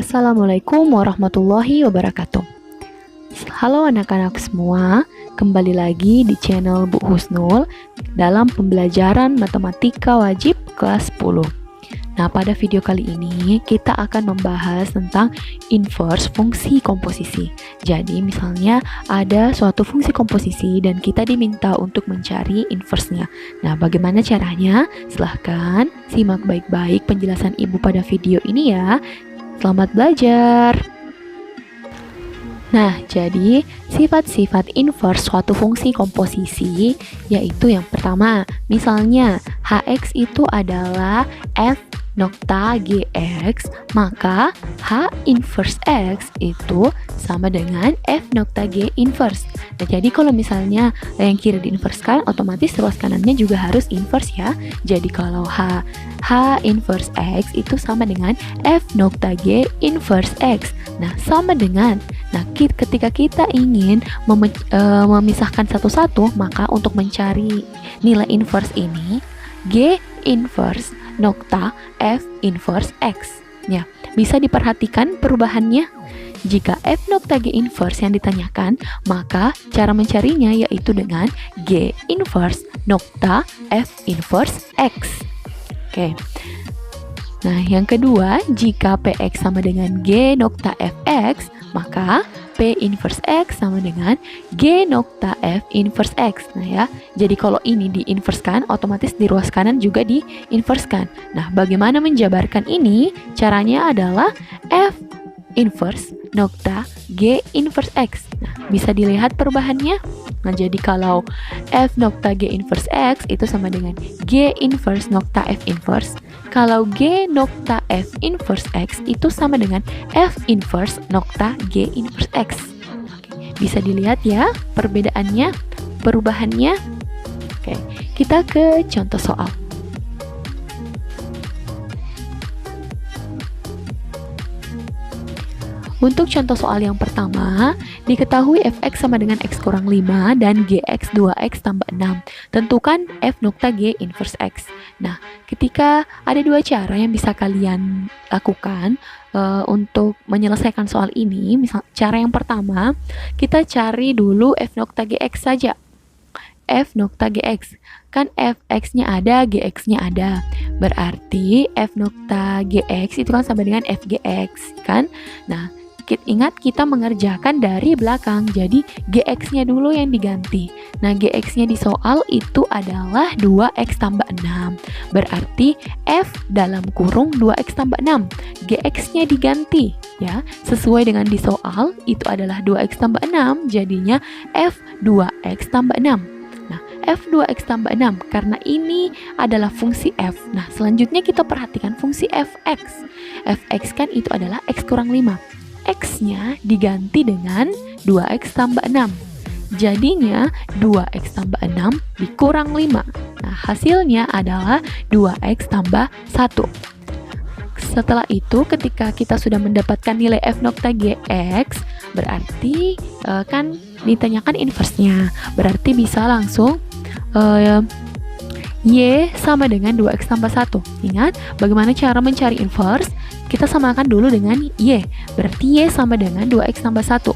Assalamualaikum warahmatullahi wabarakatuh. Halo anak-anak semua, kembali lagi di channel Bu Husnul dalam pembelajaran matematika wajib kelas 10. Nah, pada video kali ini kita akan membahas tentang inverse fungsi komposisi. Jadi, misalnya ada suatu fungsi komposisi dan kita diminta untuk mencari inverse-nya. Nah, bagaimana caranya? Silahkan simak baik-baik penjelasan Ibu pada video ini ya. Selamat belajar! Nah, jadi sifat-sifat inverse suatu fungsi komposisi yaitu yang pertama, misalnya Hx itu adalah F nokta Gx, maka H inverse X itu sama dengan F nokta G inverse. Nah, jadi kalau misalnya yang kiri diinverskan, otomatis ruas kanannya juga harus inverse ya. Jadi kalau H inverse X itu sama dengan F nokta G inverse X. Nah, sama dengan, ketika kita ingin memisahkan satu-satu, maka untuk mencari nilai inverse ini, G inverse nokta F inverse X. Ya, bisa diperhatikan perubahannya. Jika F nokta G inverse yang ditanyakan, maka cara mencarinya yaitu dengan G inverse nokta F inverse X. Oke. Nah, yang kedua, jika Px sama dengan G nokta Fx, maka P inverse X sama dengan G nokta F inverse X. Nah ya, jadi kalau ini diinverskan, otomatis di ruas kanan juga diinverskan. Nah, bagaimana menjabarkan ini? Caranya adalah F inverse nokta G inverse X. Nah, bisa dilihat perubahannya. Nah, jadi kalau F nokta G inverse X itu sama dengan G inverse nokta F inverse. Kalau G nokta F inverse X itu sama dengan F inverse nokta G inverse X. Bisa dilihat ya perbedaannya, perubahannya. Oke, kita ke contoh soal. Untuk contoh soal yang pertama, diketahui fx sama dengan x kurang 5 dan gx 2x tambah 6. Tentukan f nokta g inverse x. Nah, ketika ada dua cara yang bisa kalian lakukan untuk menyelesaikan soal ini, misal cara yang pertama, kita cari dulu f nokta gx saja. F nokta gx, kan fx-nya ada, gx-nya ada. Berarti f nokta gx itu kan sama dengan fgx, kan? Nah, ingat kita mengerjakan dari belakang, jadi gx-nya dulu yang diganti. Nah, gx-nya di soal itu adalah 2x tambah 6. Berarti f dalam kurung 2x tambah 6. Gx-nya diganti ya, sesuai dengan di soal itu adalah 2x tambah 6, jadinya f 2x tambah 6. Nah, f 2x tambah 6 karena ini adalah fungsi f. Nah, selanjutnya kita perhatikan fungsi fx. Fx kan itu adalah x kurang 5. X-nya diganti dengan 2x tambah 6. Jadinya 2x tambah 6 dikurang 5. Nah, hasilnya adalah 2x tambah 1. Setelah itu, ketika kita sudah mendapatkan nilai f nokta gx, berarti kan ditanyakan inverse-nya. Berarti bisa langsung y sama dengan 2x tambah 1. Ingat, bagaimana cara mencari inverse? Kita samakan dulu dengan y. Berarti y sama dengan 2x tambah 1.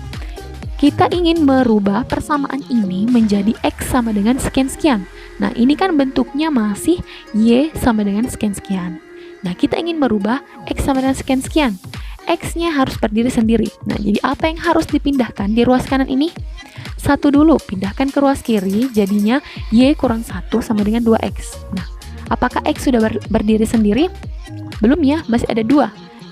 Kita ingin merubah persamaan ini menjadi x sama dengan sekian-sekian. Nah, ini kan bentuknya masih y sama dengan sekian-sekian. Nah, kita ingin merubah x sama dengan sekian-sekian. X-nya harus berdiri sendiri. Nah, jadi apa yang harus dipindahkan di ruas kanan ini? 1 dulu, pindahkan ke ruas kiri, jadinya y kurang 1 sama dengan 2x. Nah, apakah x sudah berdiri sendiri? Belum ya, masih ada 2.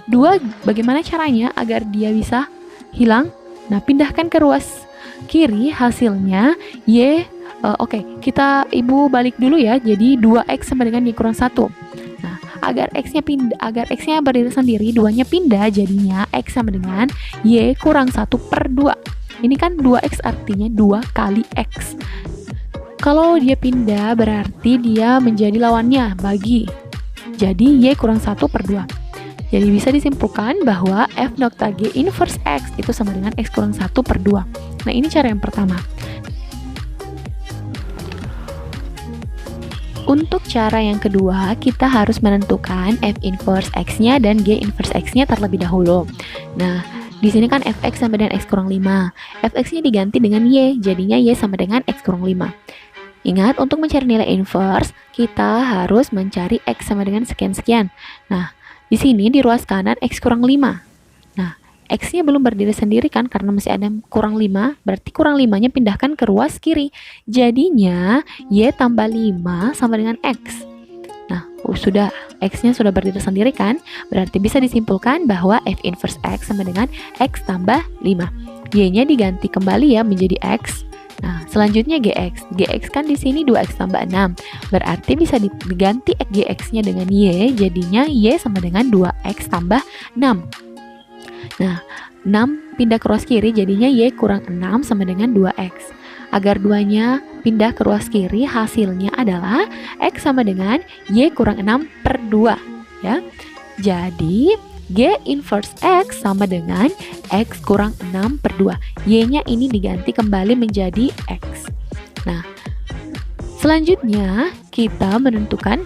2 bagaimana caranya agar dia bisa hilang? Nah, pindahkan ke ruas kiri, hasilnya y, ibu balik dulu ya, jadi 2x sama dengan y kurang 1. Nah, agar x-nya berdiri sendiri, 2-nya pindah, jadinya x sama dengan y kurang 1 per 2. Ini kan 2x artinya 2 kali x. Kalau dia pindah berarti dia menjadi lawannya, bagi. Jadi y kurang 1 per 2. Jadi bisa disimpulkan bahwa f nokta g inverse x itu sama dengan x kurang 1 per 2. Nah, ini cara yang pertama. Untuk cara yang kedua, kita harus menentukan f inverse x-nya dan g inverse x-nya terlebih dahulu. Nah, di sini kan fx sama dengan x kurang 5. Fx-nya diganti dengan y, jadinya y sama dengan x kurang 5. Ingat, untuk mencari nilai inverse, kita harus mencari x sama dengan sekian-sekian. Nah, di sini di ruas kanan x kurang 5. Nah, x-nya belum berdiri sendiri kan, karena masih ada kurang 5, berarti kurang 5-nya pindahkan ke ruas kiri. Jadinya, y tambah 5 sama dengan x. Nah, sudah x-nya sudah berdiri sendiri kan, berarti bisa disimpulkan bahwa f inverse x sama dengan x tambah 5. Y-nya diganti kembali ya menjadi x. Nah, selanjutnya gx. Gx kan di sini 2x tambah 6. Berarti bisa diganti gx-nya dengan y, jadinya y sama dengan 2x tambah 6. Nah, 6 pindah ke ruas kiri, jadinya y kurang 6 sama dengan 2x. Agar 2-nya pindah ke ruas kiri, hasilnya adalah x sama dengan y kurang 6 per 2. Ya. Jadi, g inverse x sama dengan x kurang 6 per 2. Y-nya ini diganti kembali menjadi x. Nah, selanjutnya kita menentukan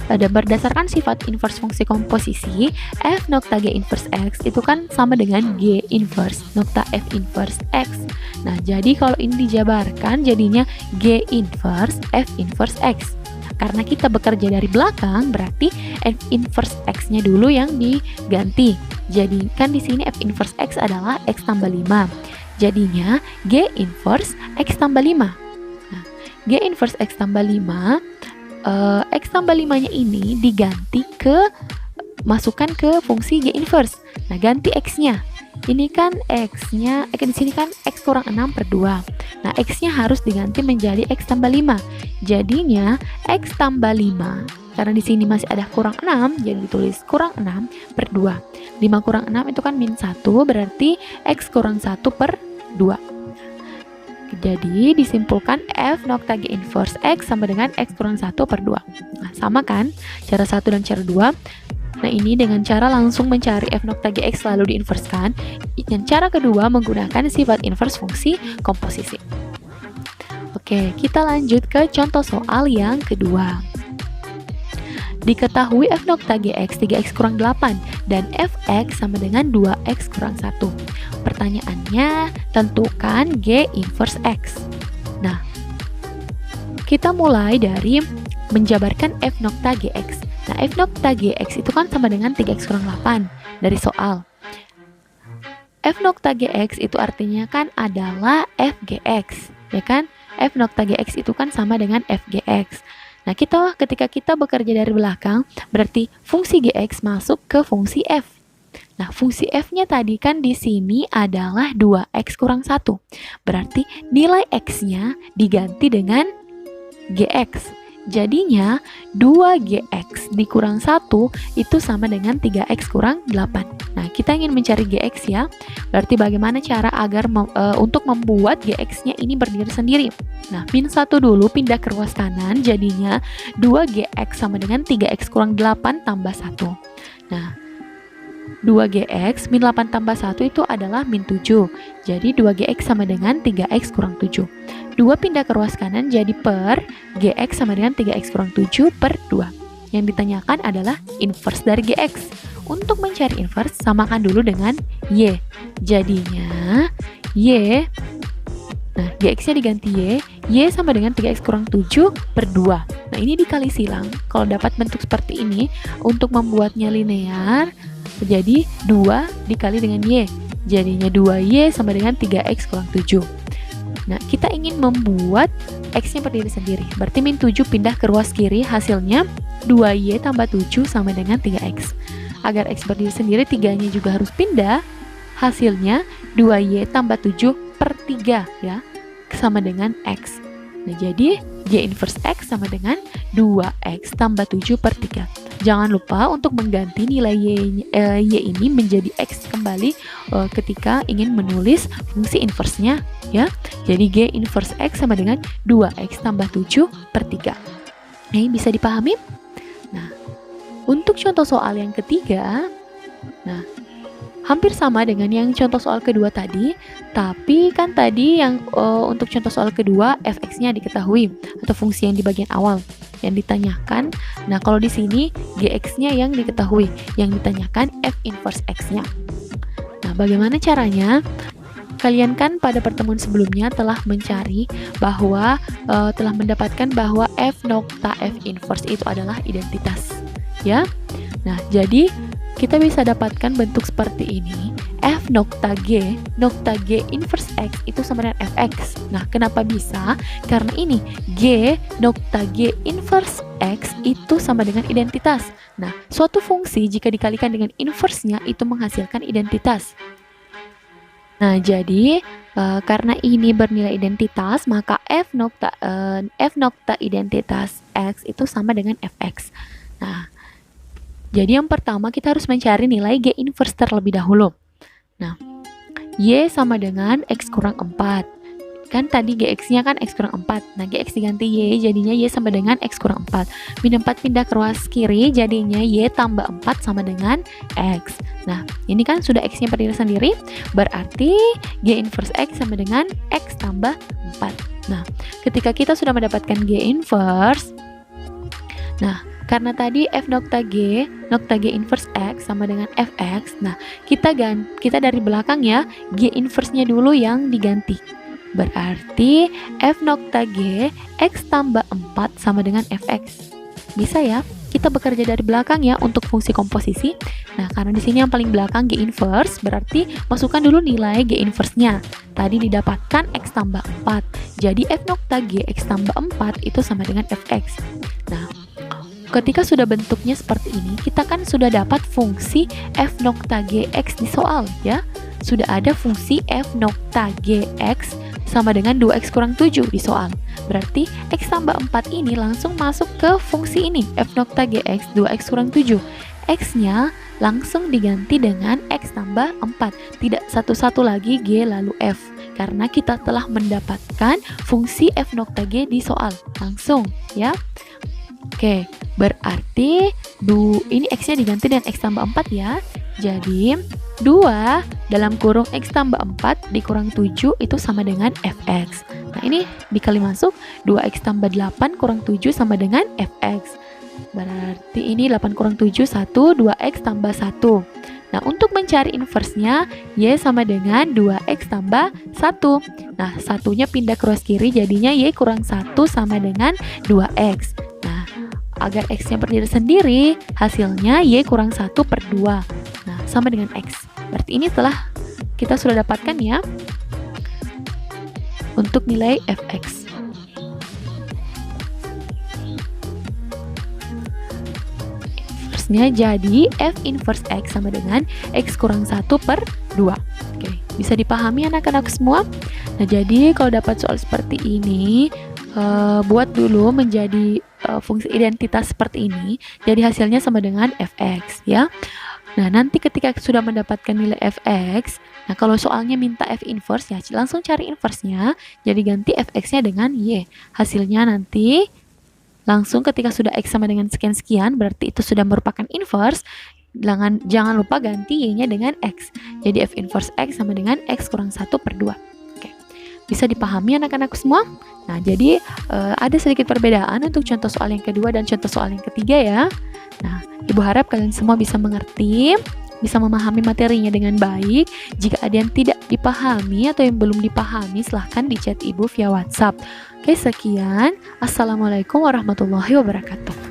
berdasarkan sifat inverse fungsi komposisi, f nokta g inverse x itu kan sama dengan g inverse nokta f inverse x. Nah, jadi kalau ini dijabarkan jadinya g inverse f inverse x. Karena kita bekerja dari belakang, berarti f inverse x-nya dulu yang diganti. Jadi kan di sini f inverse x adalah x tambah 5. Jadinya g inverse x tambah 5. Nah, g inverse x tambah 5, x tambah 5-nya ini diganti masukkan ke fungsi g inverse. Nah, ganti x-nya. Ini kan x-nya, di sini kan x kurang 6 per 2. Nah, x-nya harus diganti menjadi x tambah 5. Jadinya x tambah 5. Karena di sini masih ada kurang 6, jadi ditulis kurang 6 per 2. 5 kurang 6 itu kan min 1, berarti x kurang 1 per 2. Jadi disimpulkan f nokta g inverse x sama dengan x kurang 1 per 2. Nah, sama kan cara 1 dan cara 2. Nah, ini dengan cara langsung mencari f nokta gx lalu diinverskan. Dan cara kedua menggunakan sifat inverse fungsi komposisi. Oke, kita lanjut ke contoh soal yang kedua. Diketahui f nokta gx 3x kurang 8 dan fx sama dengan 2x kurang 1. Pertanyaannya, tentukan g inverse x. Nah, kita mulai dari menjabarkan f nokta gx. Nah, f nokta gx itu kan sama dengan 3x kurang 8 dari soal. F nokta gx itu artinya kan adalah fgx, ya kan? F nokta gx itu kan sama dengan fgx. Nah, ketika kita bekerja dari belakang, berarti fungsi gx masuk ke fungsi f. Nah, fungsi f-nya tadi kan di sini adalah 2x kurang 1. Berarti nilai x-nya diganti dengan gx. Jadinya 2gx dikurang 1 itu sama dengan 3x kurang 8. Nah, kita ingin mencari gx ya. Berarti bagaimana cara agar untuk membuat gx-nya ini berdiri sendiri? Nah, min 1 dulu pindah ke ruas kanan, jadinya 2gx sama dengan 3x kurang 8 tambah 1. Nah, 2gx min 8 tambah 1 itu adalah min 7. Jadi 2gx sama dengan 3x kurang 7. 2 pindah ke ruas kanan jadi per gx sama dengan 3x kurang 7 per 2. Yang ditanyakan adalah inverse dari gx. Untuk mencari inverse, samakan dulu dengan y. Jadinya y, nah gx-nya diganti y sama dengan 3x kurang 7 per 2. Nah, ini dikali silang. Kalau dapat bentuk seperti ini, untuk membuatnya linear, jadi 2 dikali dengan y. Jadinya 2y sama dengan 3x kurang 7. Nah, kita ingin membuat x-nya berdiri sendiri. Berarti min 7 pindah ke ruas kiri, hasilnya 2y tambah 7 sama dengan 3x. Agar x berdiri sendiri, 3-nya juga harus pindah. Hasilnya 2y tambah 7 per 3 ya, sama dengan x. Nah, jadi y inverse x sama dengan 2x tambah 7 per 3. Jangan lupa untuk mengganti nilai y ini menjadi x kembali ketika ingin menulis fungsi inverse-nya ya. Jadi g inverse x sama dengan 2x tambah 7 per 3. Ini bisa dipahami? Nah, untuk contoh soal yang ketiga, nah hampir sama dengan yang contoh soal kedua tadi, tapi kan tadi yang untuk contoh soal kedua fx-nya diketahui atau fungsi yang di bagian awal yang ditanyakan. Nah, kalau di sini gx-nya yang diketahui, yang ditanyakan f inverse x-nya. Nah, bagaimana caranya? Kalian kan pada pertemuan sebelumnya telah mencari bahwa telah mendapatkan bahwa f nokta f inverse itu adalah identitas, ya. Nah, jadi kita bisa dapatkan bentuk seperti ini. F nokta G inverse X itu sama dengan Fx. Nah, kenapa bisa? Karena ini G nokta G inverse X itu sama dengan identitas. Nah, suatu fungsi jika dikalikan dengan inverse-nya itu menghasilkan identitas. Nah, jadi karena ini bernilai identitas, maka F nokta identitas X itu sama dengan Fx. Nah, jadi yang pertama kita harus mencari nilai G inverse terlebih dahulu. Nah, Y sama dengan X kurang 4. Kan tadi Gx-nya kan X kurang 4. Nah, Gx diganti Y, jadinya Y sama dengan X kurang 4. Min 4 pindah ke ruas kiri, jadinya Y tambah 4 sama dengan X. Nah, ini kan sudah X-nya berdiri sendiri, berarti G inverse X sama dengan X tambah 4. Nah, ketika kita sudah mendapatkan G inverse, nah, karena tadi F nokta G inverse X sama dengan Fx, nah kita dari belakang ya, G inverse-nya dulu yang diganti. Berarti F nokta G X tambah 4 sama dengan Fx. Bisa ya, kita bekerja dari belakang ya untuk fungsi komposisi. Nah, karena di sini yang paling belakang G inverse, berarti masukkan dulu nilai G inverse-nya. Tadi didapatkan X tambah 4. Jadi F nokta G X tambah 4 itu sama dengan Fx. Nah, ketika sudah bentuknya seperti ini, kita kan sudah dapat fungsi f nokta gx di soal ya. Sudah ada fungsi f nokta gx sama dengan 2x kurang 7 di soal. Berarti x tambah 4 ini langsung masuk ke fungsi ini, f nokta gx 2x kurang 7. X-nya langsung diganti dengan x tambah 4. Tidak satu-satu lagi g lalu f. Karena kita telah mendapatkan fungsi f nokta g di soal. Langsung ya. Oke, berarti ini X-nya diganti dengan X tambah 4 ya. Jadi 2 dalam kurung X tambah 4 dikurang 7 itu sama dengan Fx. Nah, ini dikali masuk 2X tambah 8 kurang 7 sama dengan Fx. Berarti ini 8 kurang 7 1, 2X tambah 1. Nah, untuk mencari inverse-nya, Y sama dengan 2X tambah 1. Nah, satunya pindah ke ruas kiri, jadinya Y kurang 1 sama dengan 2X. Nah, agar X-nya berdiri sendiri, hasilnya Y kurang 1 per 2. Nah, sama dengan X. Berarti ini telah kita sudah dapatkan ya untuk nilai Fx. Inverse-nya jadi F inverse X sama dengan X kurang 1 per 2. Oke, bisa dipahami anak-anak semua? Nah, jadi kalau dapat soal seperti ini, buat dulu menjadi fungsi identitas seperti ini, jadi hasilnya sama dengan Fx ya. Nah, nanti ketika sudah mendapatkan nilai Fx, nah kalau soalnya minta F inverse ya langsung cari inverse-nya, jadi ganti Fx-nya dengan Y. Hasilnya nanti langsung ketika sudah X sama dengan sekian-sekian, berarti itu sudah merupakan inverse. Jangan lupa ganti Y-nya dengan X. Jadi F inverse X sama dengan X kurang 1 per 2. Bisa dipahami anak-anak semua? Nah, jadi ada sedikit perbedaan untuk contoh soal yang kedua dan contoh soal yang ketiga ya. Nah, Ibu harap kalian semua bisa mengerti, bisa memahami materinya dengan baik. Jika ada yang tidak dipahami atau yang belum dipahami, silahkan di chat Ibu via WhatsApp. Oke, sekian. Assalamualaikum warahmatullahi wabarakatuh.